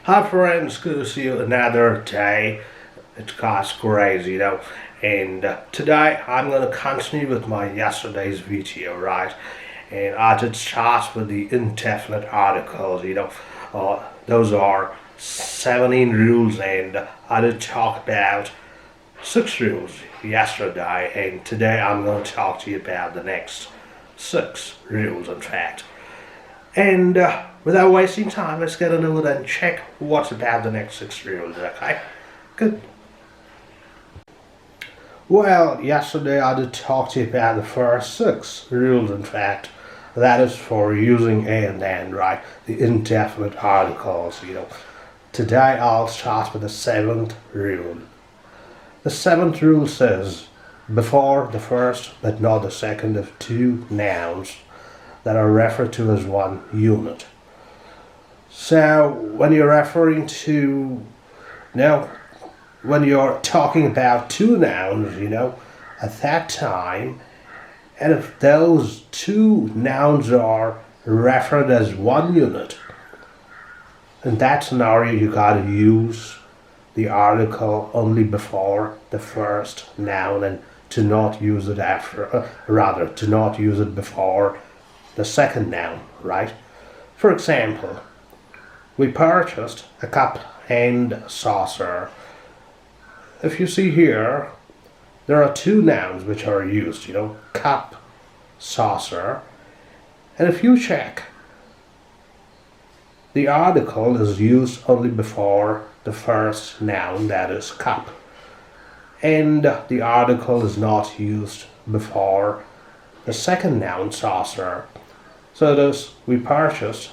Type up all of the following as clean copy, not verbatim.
Hi friends, good to see you another day. It's got crazy, And today I'm gonna continue with my yesterday's video, right? And I did start with the indefinite articles, those are 17 rules, and I did talk about 6 rules yesterday, and today I'm going to talk to you about the next 6 rules, in fact. And without wasting time, let's get into it and check what's about the next 6 rules, okay? Good. Well, yesterday I did talk to you about the first 6 rules, in fact. That is for using and, right? The indefinite articles, Today I'll start with the 7th rule. The 7th rule says, before the first but not the second of 2 nouns that are referred to as one unit. So when you're referring to, when you're talking about 2 nouns, at that time, and if those 2 nouns are referred as one unit, in that scenario you gotta use the article only before the first noun and to not use it to not use it before the second noun, right? For example, we purchased a cup and saucer. If you see here, there are 2 nouns which are used, cup, saucer. And if you check, the article is used only before the first noun, that is cup. And the article is not used before the second noun, saucer. So thus, we purchased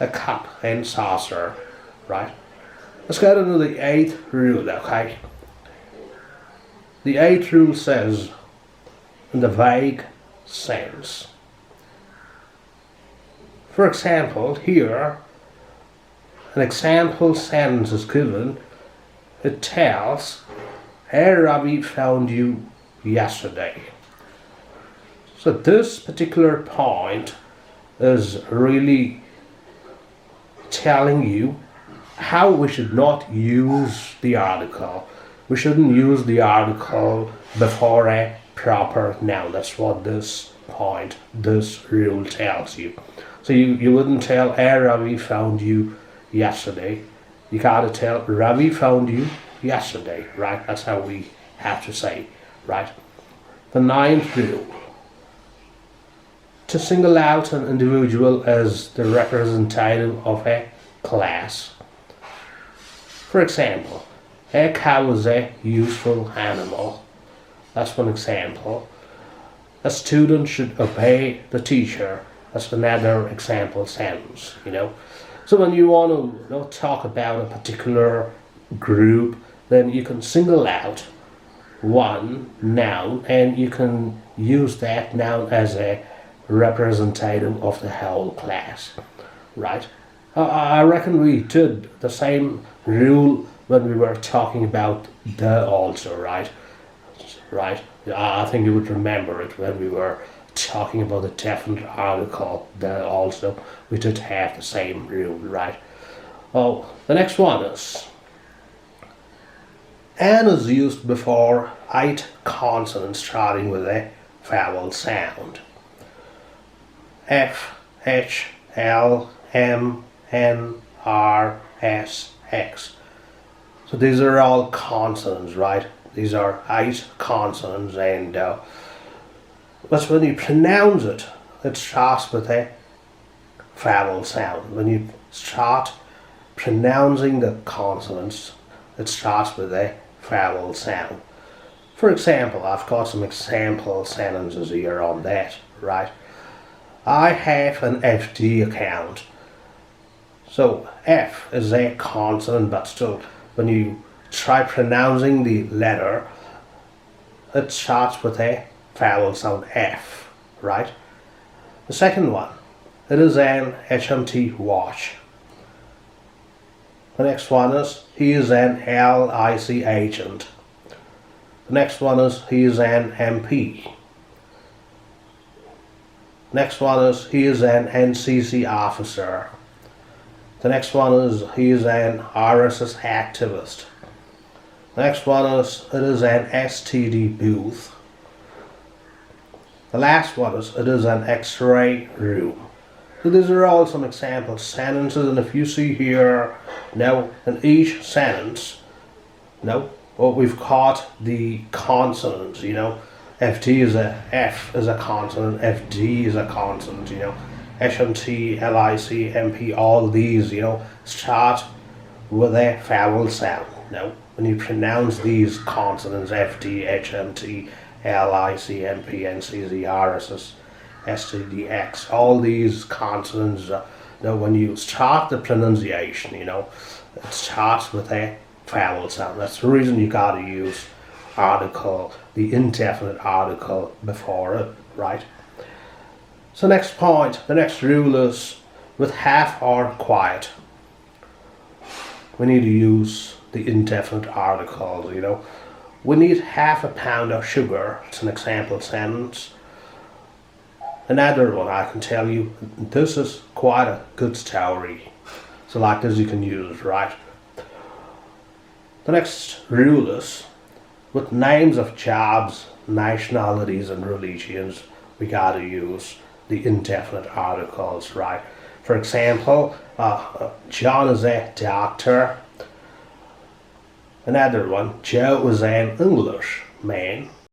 a cup and saucer, right? Let's get into the 8th rule, okay? The 8th rule says, in the vague sense. For example, here, an example sentence is given. It tells, "Hey, Ravi found you yesterday." So this particular point is really telling you how we should not use the article. We shouldn't use the article before a proper noun. That's what this rule tells you. So you wouldn't tell, "Hey, Ravi found you yesterday." You gotta tell, "Ravi found you yesterday," right? That's how we have to say, right? The 9th rule. To single out an individual as the representative of a class. For example, a cow is a useful animal. That's one example. A student should obey the teacher. That's another example sentence, So when you want to talk about a particular group, then you can single out one noun and you can use that noun as a representative of the whole class, right? I reckon we did the same rule when we were talking about the also, right? I think you would remember it when we were talking about the definite article, the also. We did have the same rule, right? Oh, the next one is, "and" is used before ight consonant starting with a vowel sound. F, H, L, M, N, R, S, X. So these are all consonants, right? These are ight consonants, and but when you pronounce it, it starts with a vowel sound. When you start pronouncing the consonants, it starts with a vowel sound. For example, I've got some example sentences here on that, right? I have an FD account. So F is a consonant, but still, when you try pronouncing the letter, it starts with a vowel sound F, right? The second one, it is an HMT watch. The next one is, he is an LIC agent. The next one is, he is an MP. Next one is, he is an NCC officer. The next one is he is an RSS activist. The next one is it is an STD booth. The last one is it is an X-ray room. So these are all some example sentences, and if you see here now in each sentence, we've caught the consonants, FT is a F is a consonant, FD is a consonant, HMT, LIC, MP, all these, start with a vowel sound. Now, when you pronounce these consonants, FD, HMT, LIC, MP, NCZ, RSS, STDX, all these consonants, when you start the pronunciation, it starts with a vowel sound. That's the reason you gotta use article, the indefinite article before it, right? So next point, the next rule is with half or quiet. We need to use the indefinite articles, We need half a pound of sugar. It's an example sentence. Another one I can tell you, this is quite a good story. So like this you can use, right? The next rule is with names of jobs, nationalities and religions, we gotta use the indefinite articles, right? For example, John is a doctor. Another one, Joe is an English man.